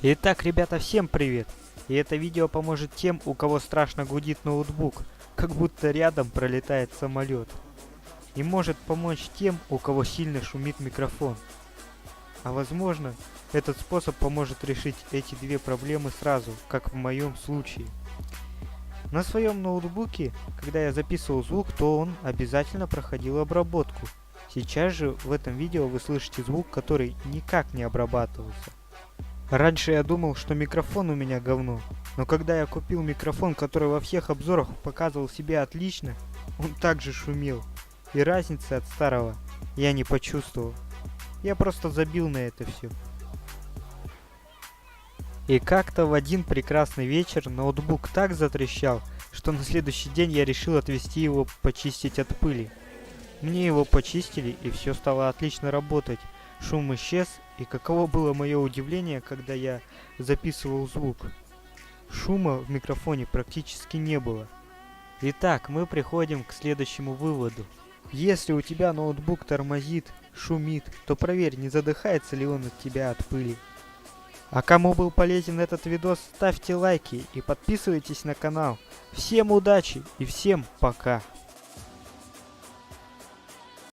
Итак, ребята, всем привет! И это видео поможет тем, у кого страшно гудит ноутбук, как будто рядом пролетает самолет. И может помочь тем, у кого сильно шумит микрофон. А возможно, этот способ поможет решить эти две проблемы сразу, как в моем случае. На своем ноутбуке, когда я записывал звук, то он обязательно проходил обработку. Сейчас же в этом видео вы слышите звук, который никак не обрабатывался. Раньше я думал, что микрофон у меня говно, но когда я купил микрофон, который во всех обзорах показывал себя отлично, он также шумел, и разницы от старого я не почувствовал. Я просто забил на это все. И как-то в один прекрасный вечер ноутбук так затрещал, что на следующий день я решил отвезти его почистить от пыли. Мне его почистили, и все стало отлично работать. Шум исчез, и каково было мое удивление, когда я записывал звук. Шума в микрофоне практически не было. Итак, мы приходим к следующему выводу. Если у тебя ноутбук тормозит, шумит, то проверь, не задыхается ли он от тебя от пыли. А кому был полезен этот видос, ставьте лайки и подписывайтесь на канал. Всем удачи и всем пока!